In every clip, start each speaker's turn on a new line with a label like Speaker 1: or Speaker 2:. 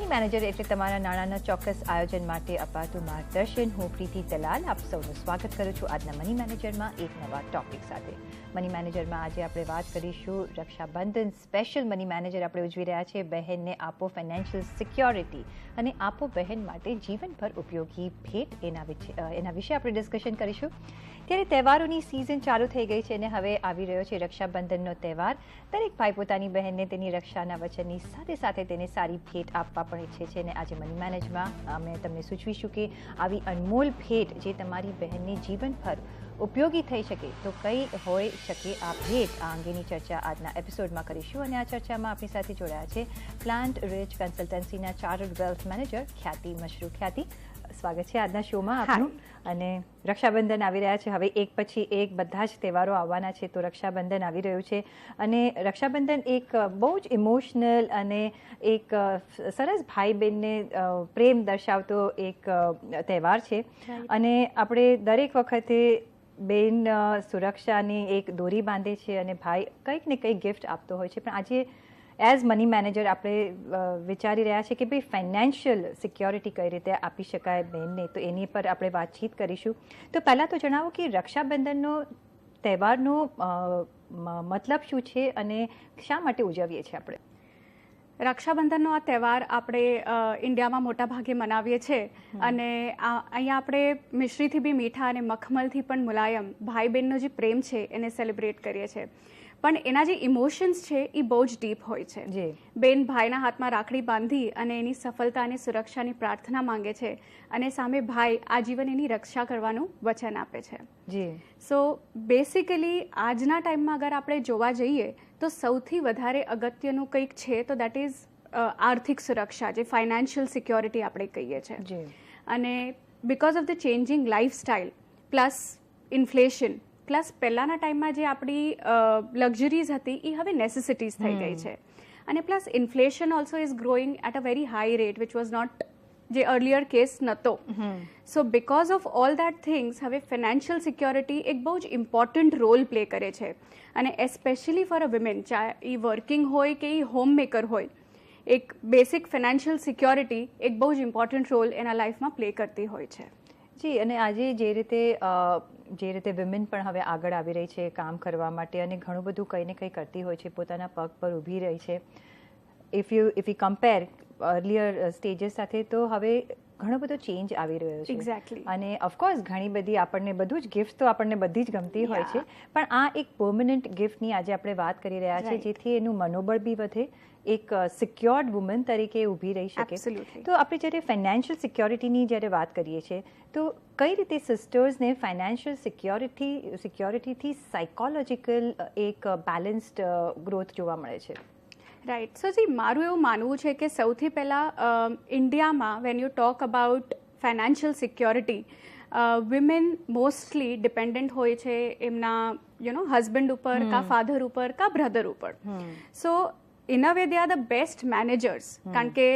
Speaker 1: Money manager એટલે તમારા નાણાંના ચોક્કસ આયોજન માટે અપાતું માર્ગદર્શન. હું પ્રીતિ દલાલ આપ સૌનું સ્વાગત કરું છું આજના મની મેનેજરમાં એક નવા ટોપિક સાથે. મની મેનેજરમાં આજે આપણે વાત કરીશું રક્ષાબંધન સ્પેશિયલ મની મેનેજર આપણે ઉજવી રહ્યા છીએ. બહેનને આપો ફાઇનાન્શિયલ સિક્યોરિટી અને આપો બહેન માટે જીવનભર ઉપયોગી ભેટ એના વિશે આપણે ડિસ્કશન કરીશું. ત્યારે તહેવારોની સિઝન ચાલુ થઈ ગઈ છે અને હવે આવી રહ્યો છે રક્ષાબંધનનો તહેવાર. દરેક ભાઈ પોતાની બહેનને તેની રક્ષાના વચનની સાથે સાથે તેને સારી ભેટ આપવા પણ ઈચ્છે છે અને આજે મની મેનેજમાં અમે તમને સૂચવીશું કે આવી અનમોલ ભેટ જે તમારી બહેનને જીવનભર ઉપયોગી થઈ શકે તો કઈ હોઈ શકે આ ભેટ. આ અંગેની ચર્ચા આજના એપિસોડમાં કરીશું અને આ ચર્ચામાં આપણી સાથે જોડાયા છે પ્લાન્ટ રિચ કન્સલ્ટન્સીના chartered wealth manager Khyati Mashru. ખ્યાતિ, સ્વાગત છે આજના શોમાં આપનું. અને રક્ષાબંધન આવી રહ્યા છે, હવે એક પછી એક બધા જ તહેવારો આવવાના છે, તો રક્ષાબંધન આવી રહ્યું છે અને રક્ષાબંધન એક બહુ જ ઇમોશનલ અને એક સરસ ભાઈ બહેનને પ્રેમ દર્શાવતો એક તહેવાર છે. અને આપણે દરેક વખતે બેન સુરક્ષાની એક દોરી બાંધે છે અને ભાઈ કંઈક ને કંઈક ગિફ્ટ આપતો હોય છે. પણ આજે એઝ મની મેનેજર આપણે વિચારી રહ્યા છીએ કે ભાઈ ફાઇનાન્શિયલ સિક્યોરિટી કઈ રીતે આપી શકાય બહેનને, તો એની પર આપણે વાતચીત કરીશું. તો પહેલાં તો જણાવો કે રક્ષાબંધનનો તહેવારનો મતલબ શું છે અને શા માટે ઉજવીએ છીએ આપણે?
Speaker 2: રક્ષાબંધનનો આ તહેવાર આપણે ઇન્ડિયામાં મોટા ભાગે મનાવીએ છીએ અને અહીંયા આપણે મિશ્રીથી બી મીઠા અને મખમલથી પણ મુલાયમ ભાઈ બહેનનો જે પ્રેમ છે એને સેલિબ્રેટ કરીએ છીએ. પણ એના જે ઇમોશન્સ છે એ બહુ જ ડીપ હોય છે. બેન ભાઈના હાથમાં રાખડી બાંધી અને એની સફળતા અને સુરક્ષાની પ્રાર્થના માંગે છે અને સામે ભાઈ આજીવન એની રક્ષા કરવાનું વચન આપે છે. સો બેસિકલી આજના ટાઈમમાં અગર આપણે જોવા જઈએ તો સૌથી વધારે અગત્યનું કંઈક છે તો દેટ ઇઝ આર્થિક સુરક્ષા, જે ફાઇનાન્શિયલ સિક્યોરિટી આપણે કહીએ છીએ. અને because of the changing lifestyle plus inflation plus પહેલાંના ટાઈમમાં જે આપણી લક્ઝરીઝ હતી એ હવે નેસેસિટીઝ થઈ ગઈ છે. અને plus inflation also is growing at a very high rate which was not જે અર્લિયર કેસ નહોતો. So because of all that things હવે ફાઇનાન્શિયલ સિક્યોરિટી એક બહુ જ ઇમ્પોર્ટન્ટ રોલ પ્લે કરે છે. અને એસ્પેશિયલી ફોર અ વિમેન, ચાહે એ વર્કિંગ હોય કે એ હોમ મેકર હોય, એક બેસિક ફાઇનાન્શિયલ સિક્યોરિટી એક બહુ જ ઇમ્પોર્ટન્ટ રોલ એના લાઈફમાં પ્લે કરતી હોય છે.
Speaker 1: જી, અને આજે જે રીતે વિમેન પણ હવે આગળ આવી રહી છે કામ કરવા માટે અને ઘણું બધું કંઈ ને કંઈ કરતી હોય છે, પોતાના પગ પર ઊભી રહી છે. If you compare earlier stages સાથે તો હવે ઘણો બધો ચેન્જ આવી રહ્યો છે.
Speaker 2: એક્ઝેક્ટલી. અને
Speaker 1: ઓફકોર્સ ઘણી બધી આપણને બધું જ ગિફ્ટ તો આપણને બધી જ ગમતી હોય છે, પણ આ એક પરમનન્ટ ગિફ્ટની આજે આપણે વાત કરી રહ્યા છીએ જેથી એનું મનોબળ બી વધે, એક સિક્યોર્ડ વુમન તરીકે ઊભી રહી શકે. તો આપણે જ્યારે ફાઇનાન્શિયલ સિક્યોરિટીની જ્યારે વાત કરીએ છીએ તો કઈ રીતે સિસ્ટર્સને ફાઇનાન્શિયલ સિક્યોરિટીથી સાયકોલોજીકલ એક બેલેન્સ્ડ ગ્રોથ જોવા મળે છે?
Speaker 2: રાઈટ. સો જી, મારું એવું માનવું છે કે સૌથી પહેલાં ઇન્ડિયામાં when you talk about financial security, women mostly dependent હોય છે એમના હસબન્ડ ઉપર, કા ફાધર ઉપર, કા બ્રધર ઉપર. સો in a way they are the best managers. કારણ કે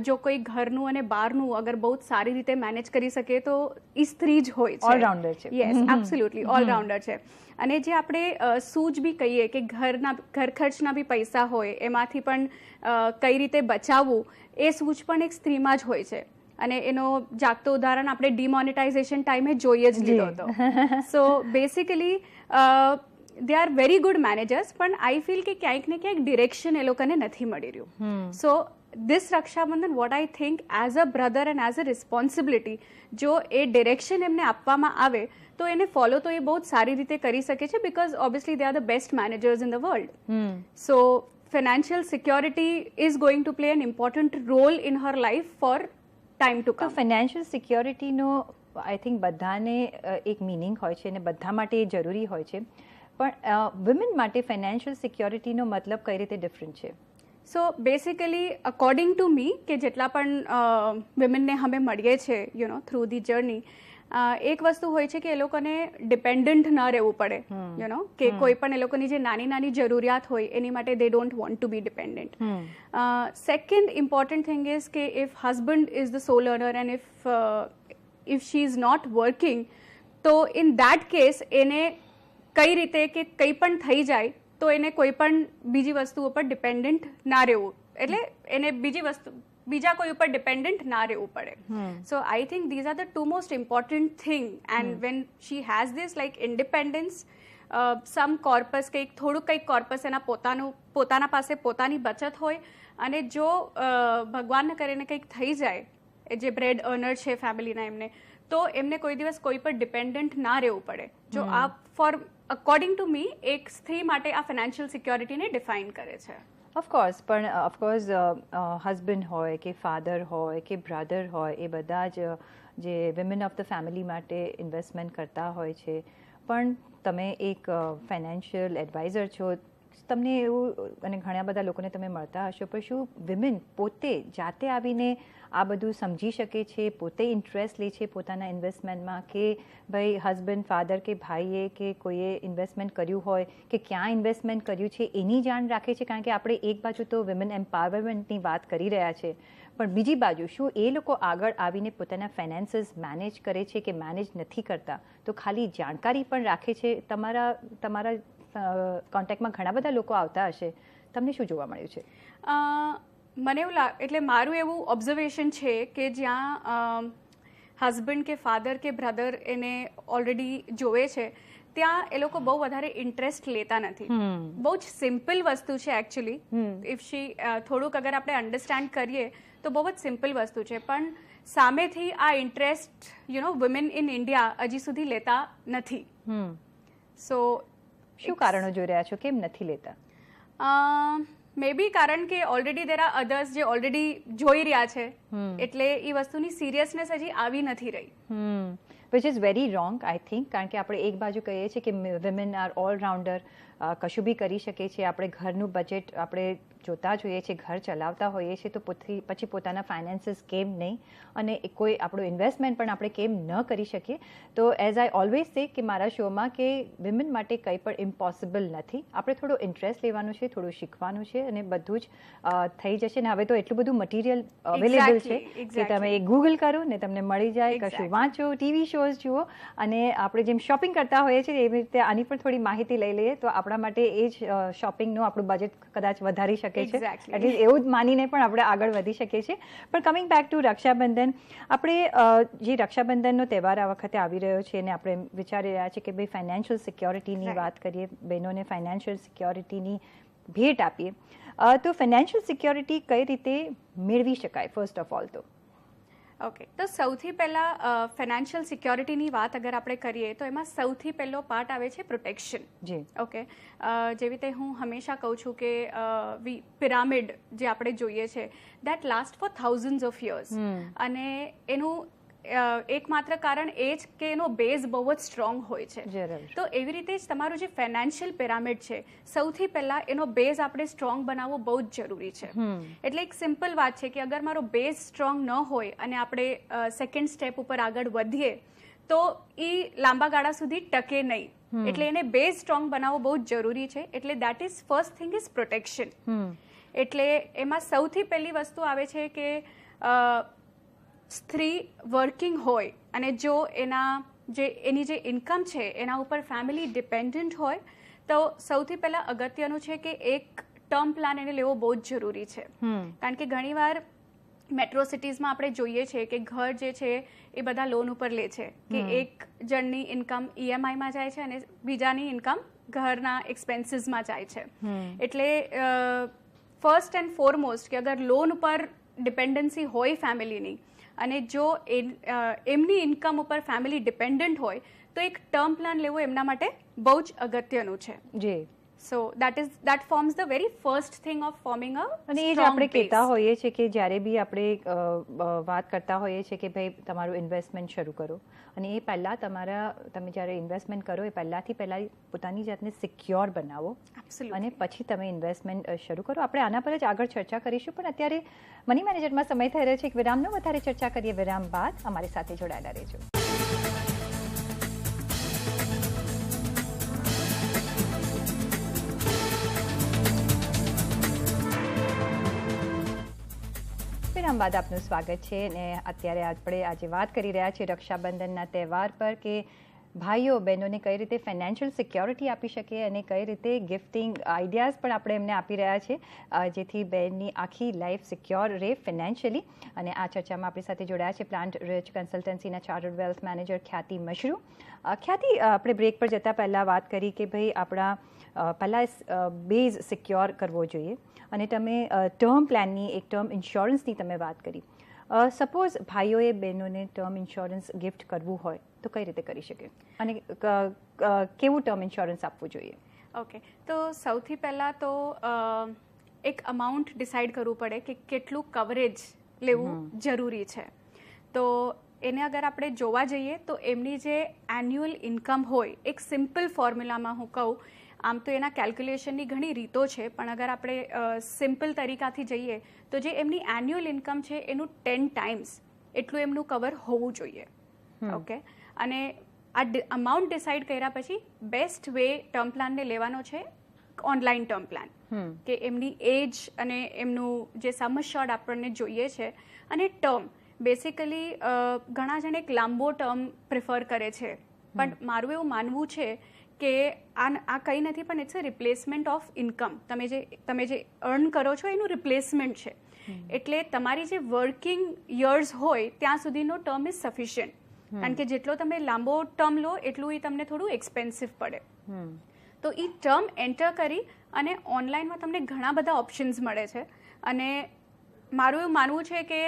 Speaker 2: જો કોઈ ઘરનું અને બહારનું અગર બહુ જ સારી રીતે મેનેજ કરી શકે તો એ સ્ત્રી જ હોય છે.
Speaker 1: ઓલરાઉન્ડર છે.
Speaker 2: યસ, એબ્સોલ્યુટલી ઓલરાઉન્ડર છે. અને જે આપણે સૂઝ બી કહીએ કે ઘર ખર્ચના બી પૈસા હોય એમાંથી પણ કઈ રીતે બચાવવું, એ સૂઝ પણ એક સ્ત્રીમાં જ હોય છે. અને એનો જાગતો ઉદાહરણ આપણે ડિમોનેટાઇઝેશન ટાઈમે જોઈએ જ લીધો હતો. સો basically they are very good managers, પણ આઈ ફીલ કે ક્યાંક ને ક્યાંક ડિરેક્શન એ લોકોને નથી મળી રહ્યું. So this Rakshabandhan what I think as a brother and as a responsibility, જો એ ડિરેક્શન એમને આપવામાં આવે તો એને ફોલો તો એ બહુ જ સારી રીતે કરી શકે છે, because obviously they are the best managers in the world. So financial security is going to play an important role in her life for time to come.
Speaker 1: ફાઇનાન્શિયલ સિક્યોરિટીનો આઈ થિંક બધાને એક મિનિંગ હોય છે અને બધા માટે એ જરૂરી હોય છે, પણ વિમેન માટે ફાઇનાન્શિયલ સિક્યોરિટીનો મતલબ કઈ રીતે ડિફરન્ટ છે?
Speaker 2: સો બેસિકલી અકોર્ડિંગ ટુ મી, કે જેટલા પણ વિમેનને અમે મળીએ છીએ થ્રુ ધી જર્ની, એક વસ્તુ હોય છે કે એ લોકોને ડિપેન્ડન્ટ ન રહેવું પડે. કે કોઈ પણ એ લોકોની જે નાની નાની જરૂરિયાત હોય એની માટે they don't want to be dependent. Second important thing is કે if husband is the sole earner and if she is not working, તો ઇન દેટ કેસ એને કઈ રીતે કે કંઈ પણ થઈ જાય તો એને કોઈ પણ બીજી વસ્તુઓ પર ડિપેન્ડન્ટ ના રહેવું, એટલે એને બીજી વસ્તુ બીજા કોઈ ઉપર ડિપેન્ડન્ટ ના રહેવું પડે. So I think these are the two most important thing and when she has this like independence, some corpus થોડુંક કંઈક કોર્પસ એના પોતાના પાસે પોતાની બચત હોય, અને જો ભગવાનને કરીને કંઈક થઈ જાય, જે બ્રેડ અર્નર છે ફેમિલીના એમને, તો એમને કોઈ દિવસ કોઈ પર ડિપેન્ડન્ટ ના રહેવું પડે. જો આ અકોર્ડિંગ ટુ મી એક સ્ત્રી માટે આ ફાઇનાન્શિયલ સિક્યોરિટીને ડિફાઇન કરે છે.
Speaker 1: ઓફકોર્સ, પણ ઓફકોર્સ હસબન્ડ હોય કે ફાધર હોય કે બ્રધર હોય, એ બધા જ જે વિમેન ઓફ ધ ફેમિલી માટે ઇન્વેસ્ટમેન્ટ કરતા હોય છે. પણ તમે એક ફાઇનાન્શિયલ એડવાઇઝર છો, તમને એવું, અને ઘણા બધા લોકોને તમે મળતા હશો, પણ શું વિમેન પોતે જાતે આવીને આ બધું સમજી શકે છે, પોતે ઇન્ટરેસ્ટ લે છે પોતાના ઇન્વેસ્ટમેન્ટમાં, કે ભાઈ હસબન્ડ, ફાધર કે ભાઈએ કે કોઈએ ઇન્વેસ્ટમેન્ટ કર્યું હોય કે ક્યાં ઇન્વેસ્ટમેન્ટ કર્યું છે એની જાણ રાખે છે? કારણ કે આપણે એક બાજુ તો વિમેન એમ્પાવરમેન્ટની વાત કરી રહ્યા છે, પણ બીજી બાજુ શું એ લોકો આગળ આવીને પોતાના ફાઇનાન્સીસ મેનેજ કરે છે કે મેનેજ નથી કરતા? તો ખાલી જાણકારી પણ રાખે છે? તમારા કોન્ટેક્ટમાં ઘણા બધા લોકો આવતા હશે, તમને શું જોવા મળ્યું છે?
Speaker 2: મને એવું એટલે મારું એવું ઓબ્ઝર્વેશન છે કે જ્યાં હસબન્ડ કે ફાધર કે બ્રધર એને ઓલરેડી જોવે છે, ત્યાં એ લોકો બહુ વધારે ઇન્ટરેસ્ટ લેતા નથી. બહુ જ સિમ્પલ વસ્તુ છે એકચ્યુઅલી. ઇફ થોડુંક અગર આપણે અન્ડરસ્ટેન્ડ કરીએ તો બહુ જ સિમ્પલ વસ્તુ છે, પણ સામેથી આ ઇન્ટરેસ્ટ વુમેન ઇન ઇન્ડિયા હજી સુધી લેતા નથી. સો
Speaker 1: શું કારણો જોઈ રહ્યા છો, કેમ નથી લેતા?
Speaker 2: મે બી કારણ કે ઓલરેડી દેર આર અધર્સ જે ઓલરેડી જોઈ રહ્યા છે, એટલે એ વસ્તુની સિરિયસનેસ હજી આવી નથી રહી.
Speaker 1: Which is very wrong I think. કારણ કે આપણે એક બાજુ કહીએ છીએ કે વિમેન આર ઓલરાઉન્ડર, કશું બી કરી શકે છે. આપણે ઘરનું બજેટ આપણે જોતા જોઈએ છીએ, ઘર ચલાવતા હોઈએ છીએ, તો પછી પોતાના ફાઇનાન્સીસ કેમ નહીં, અને કોઈ આપણું ઇન્વેસ્ટમેન્ટ પણ આપણે કેમ ન કરી શકીએ? તો એઝ આઈ ઓલવેઝ સે કે મારા શોમાં, કે વિમેન માટે કંઈ પણ ઇમ્પોસિબલ નથી. આપણે થોડો ઇન્ટરેસ્ટ લેવાનું છે, થોડું શીખવાનું છે, અને બધું જ થઈ જશે. ને હવે તો એટલું બધું મટીરિયલ અવેલેબલ છે કે તમે ગૂગલ કરો ને તમને મળી જાય, કશું વાંચો, ટીવી શોઝ જુઓ, અને આપણે જેમ શોપિંગ કરતા હોઈએ છીએ એવી રીતે આની પણ થોડી માહિતી લઈ લઈએ, તો આપણા માટે એ જ શોપિંગનું આપણું બજેટ કદાચ વધારી શકે છે. એટલીસ્ટ એવું જ માનીને પણ આપણે આગળ વધી શકીએ છીએ. પણ કમિંગ બેક ટુ રક્ષાબંધન, આપણે જે રક્ષાબંધનનો તહેવાર આ વખતે આવી રહ્યો છે, અને આપણે વિચારી રહ્યા છીએ કે ભાઈ ફાઇનાન્શિયલ સિક્યોરિટીની વાત કરીએ, બહેનોને ફાઇનાન્શિયલ સિક્યોરિટીની ભેટ આપીએ. તો ફાઇનાન્શિયલ સિક્યોરિટી કઈ રીતે મેળવી શકાય? ફર્સ્ટ ઓફ ઓલ તો
Speaker 2: ઓકે, તો સૌથી પહેલાં ફાઇનાન્શિયલ સિક્યોરિટીની વાત અગર આપણે કરીએ તો એમાં સૌથી પહેલો પાર્ટ આવે છે પ્રોટેક્શન. જી ઓકે, જેવી રીતે હું હંમેશા કહું છું કે પિરામિડ જે આપણે જોઈએ છે, that last four thousands of years, અને એનું એકમાત્ર કારણ એ જ કે એનો બેઝ બહુ જ સ્ટ્રોંગ હોય છે. તો એવી રીતે જ તમારું જે ફાઇનાન્શિયલ પિરામિડ છે, સૌથી પહેલા એનો બેઝ આપણે સ્ટ્રોંગ બનાવવો બહુ જ જરૂરી છે. એટલે એક સિમ્પલ વાત છે કે અગર મારો બેઝ સ્ટ્રોંગ ન હોય અને આપણે સેકન્ડ સ્ટેપ ઉપર આગળ વધીએ તો એ લાંબા ગાળા સુધી ટકે નહીં. એટલે એને બેઝ સ્ટ્રોંગ બનાવવો બહુ જ જરૂરી છે. એટલે that is first thing is protection. એટલે એમાં સૌથી પહેલી વસ્તુ આવે છે કે સ્ત્રી વર્કિંગ હોય અને જો એની જે ઇન્કમ છે એના ઉપર ફેમિલી ડિપેન્ડન્ટ હોય, તો સૌથી પહેલાં અગત્યનું છે કે એક ટર્મ પ્લાન એને લેવો બહુ જ જરૂરી છે. કારણ કે ઘણીવાર મેટ્રો સિટીઝમાં આપણે જોઈએ છીએ કે ઘર જે છે એ બધા લોન ઉપર લે છે, કે એક જણની ઇન્કમ ઈએમઆઈમાં જાય છે અને બીજાની ઇન્કમ ઘરના એક્સપેન્સીસમાં જાય છે. એટલે ફર્સ્ટ એન્ડ ફોરમોસ્ટ કે અગર લોન ઉપર ડિપેન્ડન્સી હોય ફેમિલીની, અને જો એમની ઇન્કમ ઉપર ફેમિલી ડિપેન્ડન્ટ હોય, તો એક ટર્મ પ્લાન લેવો એમના માટે બહુ જ અગત્યનું છે. જી, so that forms the very first thing of forming a.
Speaker 1: અને એ જ આપણે કહેતા હોઈએ છીએ કે જ્યારે બી આપણે વાત કરતા હોઈએ છીએ કે ભાઈ તમારું ઇન્વેસ્ટમેન્ટ શરૂ કરો, અને એ પહેલાં તમે જ્યારે ઇન્વેસ્ટમેન્ટ કરો એ પહેલાં પોતાની જાતને સિક્યોર બનાવો, અને પછી તમે ઇન્વેસ્ટમેન્ટ શરૂ કરો. આપણે આના પર જ આગળ ચર્ચા કરીશું, પણ અત્યારે મની મેનેજરમાં સમય થઈ રહ્યો છે એક વિરામનો. વધારે ચર્ચા કરીએ વિરામ બાદ. અમારી સાથે જોડાયેલા રહેજો. વિરામ બાદ આપનું સ્વાગત છે. અને અત્યારે આપણે આજે વાત કરી રહ્યા છીએ રક્ષાબંધનના તહેવાર પર, કે ભાઈઓ બહેનોને કઈ રીતે ફાઇનાન્શિયલ સિક્યોરિટી આપી શકે અને કઈ રીતે ગિફ્ટિંગ આઈડિયાઝ પણ આપણે એમને આપી રહ્યા છે જેથી બહેનની આખી લાઈફ સિક્યોર રહે ફાઇનાન્શિયલી. અને આ ચર્ચામાં આપણી સાથે જોડાયા છે પ્લાન્ટ રિચ કન્સલ્ટન્સીના chartered wealth manager Khyati Mashru. ખ્યાતિ, આપણે બ્રેક પર જતાં પહેલાં વાત કરી કે ભાઈ આપણા પહેલાં બેઝ સિક્યોર કરવો જોઈએ અને તમે ટર્મ પ્લાનની એક ટર્મ ઇન્સ્યોરન્સની તમે વાત કરી. સપોઝ ભાઈઓએ બહેનોને ટર્મ ઇન્સ્યોરન્સ ગિફ્ટ કરવું હોય તો કઈ રીતે કરી શકે અને કેવું ટર્મ ઇન્સ્યોરન્સ આપવું જોઈએ?
Speaker 2: ઓકે, તો સૌથી પહેલાં તો એક અમાઉન્ટ ડિસાઇડ કરવું પડે કે કેટલું કવરેજ લેવું જરૂરી છે. તો એને અગર આપણે જોવા જઈએ તો એમની જે એન્યુઅલ ઇન્કમ હોય, એક સિમ્પલ ફોર્મ્યુલામાં હું કહું, આમ તો એના કેલ્ક્યુલેશનની ઘણી રીતો છે, પણ અગર આપણે સિમ્પલ તરીકાથી જઈએ તો જે એમની એન્યુઅલ ઇન્કમ છે એનું 10 times એટલું એમનું કવર હોવું જોઈએ. ઓકે, અને આ અમાઉન્ટ ડિસાઇડ કર્યા પછી બેસ્ટ વે ટર્મ પ્લાનને લેવાનો છે ઓનલાઈન ટર્મ પ્લાન, કે એમની એજ અને એમનું જે સમ અશ્યોર્ડ આપણને જોઈએ છે. અને ટર્મ બેસિકલી ઘણા જણ એક લાંબો ટર્મ પ્રિફર કરે છે, પણ મારું એવું માનવું છે કે આ કંઈ નથી, પણ it's a replacement of income. તમે જે અર્ન કરો છો એનું રિપ્લેસમેન્ટ છે. એટલે તમારી જે વર્કિંગ યર્સ હોય ત્યાં સુધીનો ટર્મ ઇઝ સફિશિયન્ટ. કારણ કે જેટલો તમે લાંબો ટર્મ લો એટલું એ તમને થોડું એક્સપેન્સિવ પડે. તો એ ટર્મ એન્ટર કરી અને ઓનલાઈનમાં તમને ઘણા બધા ઓપ્શન્સ મળે છે. અને મારું એવું માનવું છે કે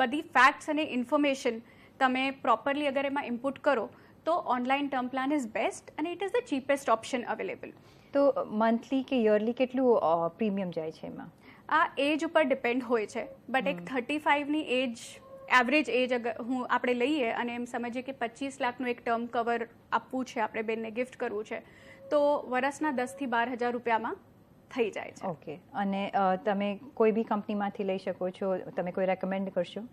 Speaker 2: બધી ફેક્ટ્સ અને ઇન્ફોર્મેશન તમે પ્રોપરલી અગર એમાં ઇનપુટ કરો તો online term plan is best અને it is the cheapest option available.
Speaker 1: તો મંથલી કે યરલી કેટલું પ્રીમિયમ જાય છે એમાં?
Speaker 2: આ એજ ઉપર ડિપેન્ડ હોય છે, બટ એક 35ની એજ એવરેજ એજ અગર આપણે લઈએ અને એમ સમજીએ કે 25 લાખનું એક ટર્મ કવર આપવું છે, આપણે બેનને ગિફ્ટ કરવું છે, તો વર્ષના 10,000 થી 12,000 રૂપિયામાં થઈ જાય છે.
Speaker 1: ઓકે, અને તમે કોઈ બી કંપનીમાંથી લઈ શકો છો? તમે કોઈ રેકમેન્ડ કરશો?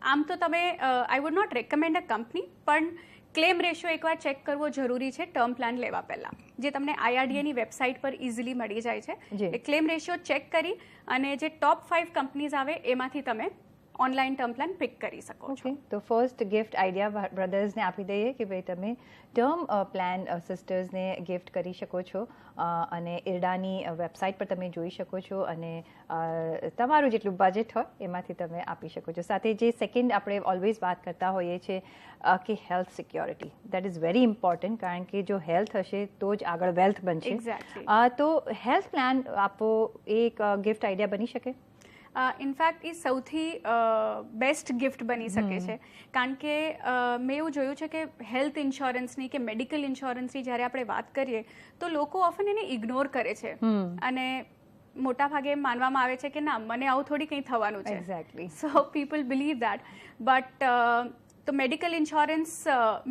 Speaker 2: આમ તો તમે I would not recommend a company, પણ ક્લેમ રેશિયો એકવાર ચેક કરવો જરૂરી છે ટર્મ પ્લાન લેવા પહેલાં, જે તમને IRDAની વેબસાઇટ પર ઇઝીલી મળી જાય છે. એ ક્લેમ રેશિયો ચેક કરી અને જે ટોપ 5 કંપનીઝ આવે એમાંથી તમે ઓનલાઈન ટર્મ પ્લાન પિક કરી શકો છો.
Speaker 1: તો ફર્સ્ટ ગિફ્ટ આઈડિયા બ્રધર્સને આપી દઈએ કે ભાઈ તમે ટર્મ પ્લાન સિસ્ટર્સને ગિફ્ટ કરી શકો છો અને ઇરડાની વેબસાઇટ પર તમે જોઈ શકો છો અને તમારું જેટલું બજેટ હોય એમાંથી તમે આપી શકો છો. સાથે જે સેકન્ડ આપણે ઓલવેઝ વાત કરતા હોઈએ છીએ કે health security, that is very important, કારણ કે જો હેલ્થ હશે તો જ આગળ વેલ્થ બનશે. તો હેલ્થ પ્લાન આપવો એક ગિફ્ટ આઈડિયા બની શકે?
Speaker 2: ઇનફેક્ટ એ સૌથી બેસ્ટ ગિફ્ટ બની શકે છે, કારણ કે મેં એવું જોયું છે કે હેલ્થ ઇન્સ્યોરન્સની કે મેડિકલ ઇન્સ્યોરન્સની જ્યારે આપણે વાત કરીએ તો લોકો ઓફન એને ઇગ્નોર કરે છે અને મોટા ભાગે એમ માનવામાં આવે છે કે ના, મને આવું થોડી કંઈ થવાનું છે.
Speaker 1: Exactly.
Speaker 2: So people believe that, but તો મેડિકલ ઇન્સ્યોરન્સ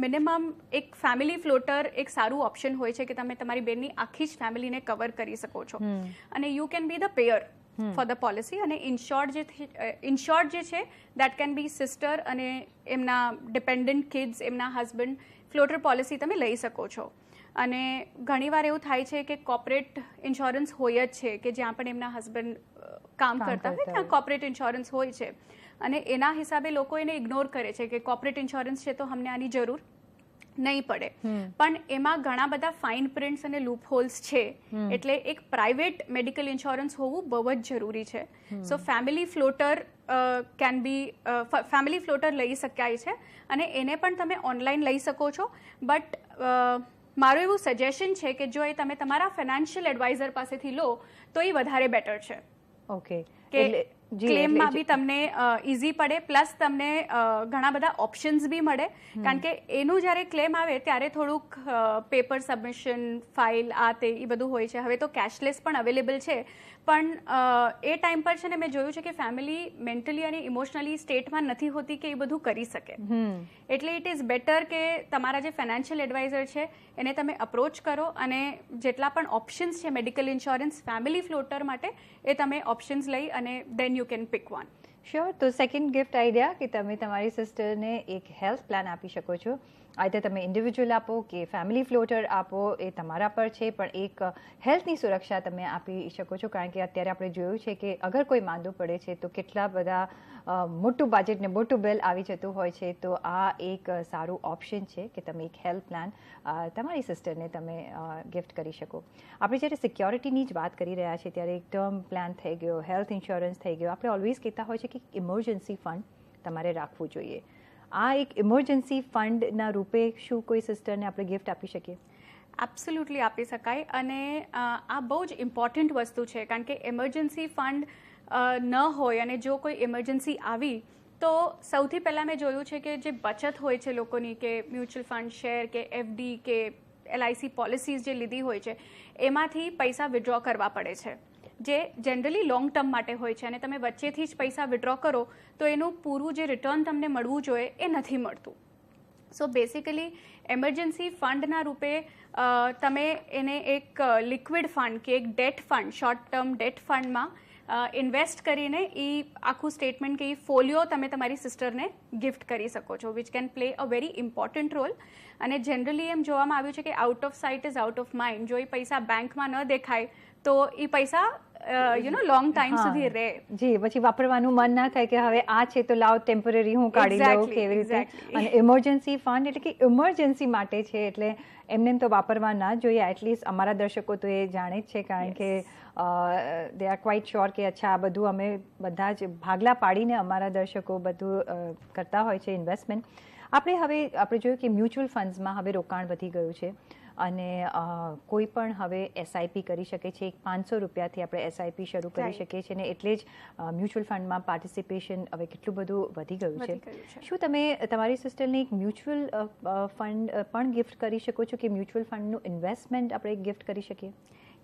Speaker 2: મિનિમમ એક ફેમિલી ફ્લોટર એક સારું ઓપ્શન હોય છે કે તમે તમારી બેનની આખી જ ફેમિલીને કવર કરી શકો છો અને you can be the payer for the policy. અને ઇન્શ્યોર્ડ જે છે દેટ કેન બી સિસ્ટર અને એમના ડિપેન્ડન્ટ કિડ્સ, એમના હસબન્ડ. ફ્લોટર પોલિસી તમે લઈ શકો છો. અને ઘણીવાર એવું થાય છે કે કોર્પોરેટ ઇન્સ્યોરન્સ હોય જ છે કે જ્યાં પણ એમના હસબન્ડ કામ કરતા હોય ત્યાં કોર્પોરેટ ઇન્સ્યોરન્સ હોય છે અને એના હિસાબે લોકો એને ઇગ્નોર કરે છે કે કોર્પોરેટ ઇન્સ્યોરન્સ છે તો અમને આની જરૂર નહીં પડે. પણ એમાં ઘણા બધા ફાઇન પ્રિન્ટ્સ અને લૂપ હોલ્સ છે, એટલે એક પ્રાઇવેટ મેડિકલ ઇન્સ્યોરન્સ હોવું બહુ જ જરૂરી છે. સો ફેમિલી ફ્લોટર ફેમિલી ફ્લોટર લઈ શકાય છે અને એને પણ તમે ઓનલાઈન લઈ શકો છો. બટ મારું એવું સજેશન છે કે જો એ તમે તમારા ફાઇનાન્શિયલ એડવાઇઝર પાસેથી લો તો એ વધારે બેટર છે.
Speaker 1: ઓકે,
Speaker 2: કે ક્લેમમાં બી તમને ઇઝી પડે, પ્લસ તમને ઘણા બધા ઓપ્શન્સ બી મળે, કારણ કે એનું જ્યારે ક્લેમ આવે ત્યારે થોડુંક પેપર સબમિશન, ફાઇલ, આ તે એ બધું હોય છે. હવે તો કેશલેસ પણ અવેલેબલ છે, પણ એ ટાઈમ પર છે ને મેં જોયું છે કે ફેમિલી મેન્ટલી અને ઇમોશનલી સ્ટેટમાં નથી હોતી કે એ બધું કરી શકે. એટલે ઇટ ઇઝ બેટર કે તમારા જે ફાઇનાન્શિયલ એડવાઇઝર છે એને તમે અપ્રોચ કરો અને જેટલા પણ ઓપ્શન્સ છે મેડિકલ ઇન્સ્યોરન્સ ફેમિલી ફ્લોટર માટે એ તમે ઓપ્શન્સ લઈ અને then you can pick one.
Speaker 1: Sure. તો સેકન્ડ ગિફ્ટ આઈડિયા કે તમે તમારી સિસ્ટરને એક હેલ્થ પ્લાન આપી શકો છો. આઈધર તમે ઇન્ડિવિજ્યુઅલ આપો કે ફેમિલી ફ્લોટર આપો, એ તમારા પર છે, પણ એક હેલ્થની સુરક્ષા તમે આપી શકો છો. કારણ કે અત્યારે આપણે જોયું છે કે અગર કોઈ માંદો પડે છે તો કેટલા બધા મોટું બજેટ ને મોટું બિલ આવી જતું હોય છે. તો આ એક સારું ઓપ્શન છે કે તમે એક હેલ્થ પ્લાન તમારી સિસ્ટરને તમે ગિફ્ટ કરી શકો. આપણે જ્યારે સિક્યોરિટીની જ વાત કરી રહ્યા છીએ ત્યારે એક ટર્મ પ્લાન થઈ ગયો, હેલ્થ ઇન્સ્યોરન્સ થઈ ગયો. આપણે ઓલવેઝ કહેતા હોય છે કે ઇમરજન્સી ફંડ તમારે રાખવું જોઈએ. આ એક ઇમરજન્સી ફંડના રૂપે શું કોઈ સિસ્ટરને આપણે ગિફ્ટ આપી શકીએ?
Speaker 2: એબ્સોલ્યુટલી આપી શકાય. અને આ બહુ જ ઇમ્પોર્ટન્ટ વસ્તુ છે, કારણ કે ઇમરજન્સી ફંડ ન હોય અને જો કોઈ ઇમરજન્સી આવી તો સૌથી પહેલાં મેં જોયું છે કે જે બચત હોય છે લોકોની, કે મ્યુચ્યુઅલ ફંડ, શેર કે એફડી કે LIC પોલિસીઝ જે લીધી હોય છે એમાંથી પૈસા વિડ્રો કરવા પડે છે, જે જનરલી લોંગ ટર્મ માટે હોય છે. અને તમે વચ્ચેથી જ પૈસા વિડ્રો કરો તો એનું પૂરું જે રિટર્ન તમને મળવું જોઈએ એ નથી મળતું. સો બેસિકલી એમરજન્સી ફંડના રૂપે તમે એને એક લિક્વિડ ફંડ કે એક date fund, short term date ફંડમાં ઇન્વેસ્ટ કરીને એ આખું સ્ટેટમેન્ટ કે એ ફોલિયો તમે તમારી સિસ્ટરને ગિફ્ટ કરી શકો છો, which can play a very important role. અને જનરલી એમ જોવામાં આવ્યું છે કે out of sight is out of mind. જો એ પૈસા બેંકમાં ન દેખાય તો એ પૈસા લોંગ ટાઈમ સુધી રહે.
Speaker 1: જી, પછી વાપરવાનું મન ના થાય કે હવે આ છે તો લાવ ટેમ્પરરી હું કાઢી લઉં કેવી રીતે. અને ઇમરજન્સી ફંડ એટલે કે ઇમરજન્સી માટે છે, એટલે એમને તો વાપરવા ના જોઈએ. એટલીસ્ટ અમારા દર્શકો તો એ જાણે જ છે, કારણ કે દે આર ક્વાઇટ શ્યોર કે અચ્છા આ બધું અમે બધા જ ભાગલા પાડીને અમારા દર્શકો બધું કરતા હોય છે ઇન્વેસ્ટમેન્ટ. આપણે જોયું કે મ્યુચ્યુઅલ ફંડ્સમાં હવે રોકાણ વધી ગયું છે અને કોઈ પણ હવે SIP કરી શકે છે. 500 રૂપિયાથી આપણે SIP શરૂ કરી શકીએ છીએ, અને એટલે જ મ્યુચ્યુઅલ ફંડમાં પાર્ટિસિપેશન હવે કેટલું બધું વધી ગયું છે. શું તમે તમારી સિસ્ટરને એક મ્યુચ્યુઅલ ફંડ પણ ગિફ્ટ કરી શકો છો, કે મ્યુચ્યુઅલ ફંડનું ઇન્વેસ્ટમેન્ટ આપણે ગિફ્ટ કરી શકીએ?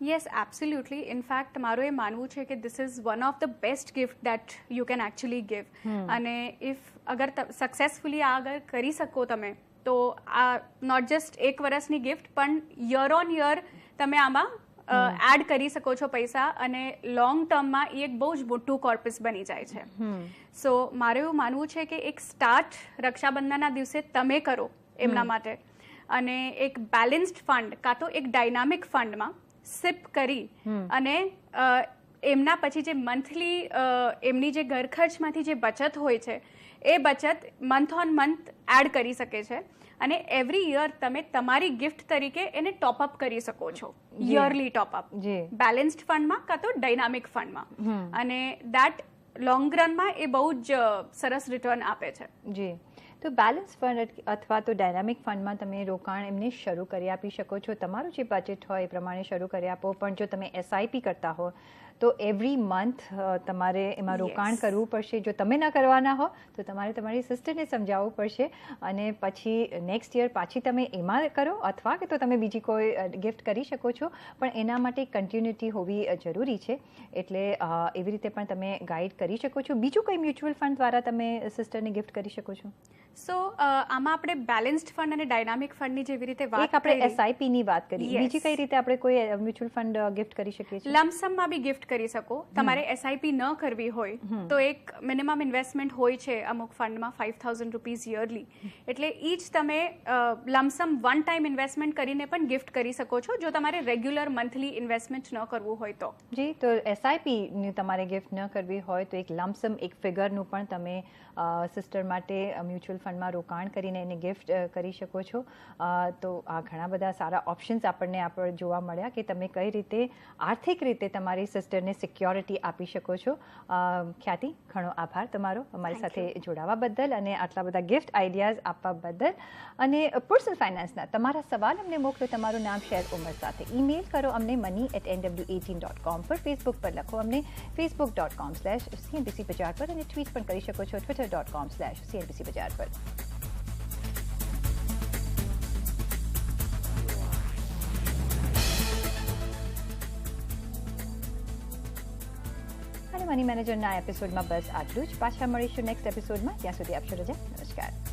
Speaker 2: Yes, absolutely. ઇનફેક્ટ મારું એ માનવું છે કે this is one of the best gift that you can actually give. અને ઇફ અગર સક્સેસફુલી આ અગર કરી શકો તમે તો આ નોટ જસ્ટ એક વર્ષની ગિફ્ટ, પણ યર ઓન યર તમે આમાં એડ કરી શકો છો પૈસા, અને લોંગ ટર્મમાં એ એક બહુ જ મોટું કોર્પસ બની જાય છે. સો મારું એવું માનવું છે કે એક સ્ટાર્ટ રક્ષાબંધનના દિવસે તમે કરો એમના માટે, અને એક બેલેન્સ્ડ ફંડ કાં તો એક ડાયનામિક ફંડમાં સિપ કરી અને એમના પછી જે મંથલી એમની જે ઘર ખર્ચમાંથી જે બચત હોય છે એ બચત મંથ ઓન મંથ એડ કરી શકે છે, અને એવરી યર તમે તમારી ગિફ્ટ તરીકે એને ટોપઅપ કરી શકો છો. યરલી ટોપઅપ બેલેન્સ્ડ ફંડમાં કાં તો ડાયનામિક ફંડમાં, અને દેટ લોંગ રનમાં એ બહુ જ સરસ રિટર્ન આપે છે.
Speaker 1: જી, તો બેલેન્સ ફંડ અથવા તો ડાયનામિક ફંડમાં તમે રોકાણ એમને શરૂ કરી આપી શકો છો. તમારું જે બજેટ હોય એ પ્રમાણે શરૂ કરી આપો. પણ જો તમે SIP કરતા હો તો એવરી મંથ તમારે એમાં રોકાણ કરવું પડશે. જો તમે ન કરવાના હો તો તમારે તમારી સિસ્ટરને સમજાવવું પડશે, અને પછી નેક્સ્ટ યર પાછી તમે એમાં કરો, અથવા કે તો તમે બીજી કોઈ ગિફ્ટ કરી શકો છો. પણ એના માટે કન્ટિન્યુટી હોવી જરૂરી છે, એટલે એવી રીતે પણ તમે ગાઈડ કરી શકો છો. બીજું કોઈ મ્યુચ્યુઅલ ફંડ દ્વારા તમે સિસ્ટરને ગિફ્ટ કરી શકો છો?
Speaker 2: સો આમાં આપણે બેલેન્સ્ડ ફંડ અને ડાયનામિક ફંડની જેવી રીતે વાત
Speaker 1: આપણે SIP ની વાત કરી, બીજી કઈ રીતે આપણે કોઈ મ્યુચ્યુઅલ ફંડ ગિફ્ટ કરી શકીએ છીએ?
Speaker 2: લમસમમાં બી ગિફ્ટ કરી શકો. તમારે SIP ન કરવી હોય તો એક મિનિમમ ઇન્વેસ્ટમેન્ટ હોય છે અમુક ફંડમાં, 5,000 રૂપીઝ યરલી. એટલે એ જ તમે લમસમ વન ટાઈમ ઇન્વેસ્ટમેન્ટ કરીને પણ ગિફ્ટ કરી શકો છો, જો તમારે રેગ્યુલર મંથલી ઇન્વેસ્ટમેન્ટ ન કરવું હોય તો.
Speaker 1: જી, તો SIP ની તમારે ગિફ્ટ ન કરવી હોય તો એક લમસમ એક ફિગરનું પણ તમે સિસ્ટર માટે મ્યુચ્યુઅલ ફંડમાં રોકાણ કરીને એને ગિફ્ટ કરી શકો છો. તો આ ઘણા બધા સારા ઓપ્શન્સ આપણને જોવા મળ્યા કે તમે કઈ રીતે આર્થિક રીતે તમારી સિસ્ટરને સિક્યોરિટી આપી શકો છો. ખ્યાતિ, ઘણો આભાર તમારો અમારી સાથે જોડાવા બદલ અને આટલા બધા ગિફ્ટ આઈડિયાઝ આપવા બદલ. અને પર્સનલ ફાઇનાન્સના તમારા સવાલ અમને મોકલો તમારું નામ, શેર, ઉંમર સાથે. ઈમેલ કરો અમને money@nw18.com પર. ફેસબુક પર લખો અમને facebook.com/CNBC બજાર પર, અને ટ્વીટ પણ કરી શકો છો twitter.com/CNBC બજાર પર. અને મની મેનેજરના આ એપિસોડમાં બસ આટલું જ. પાછા મળીશું નેક્સ્ટ એપિસોડમાં. ત્યાં સુધી આપશો રજા. નમસ્કાર.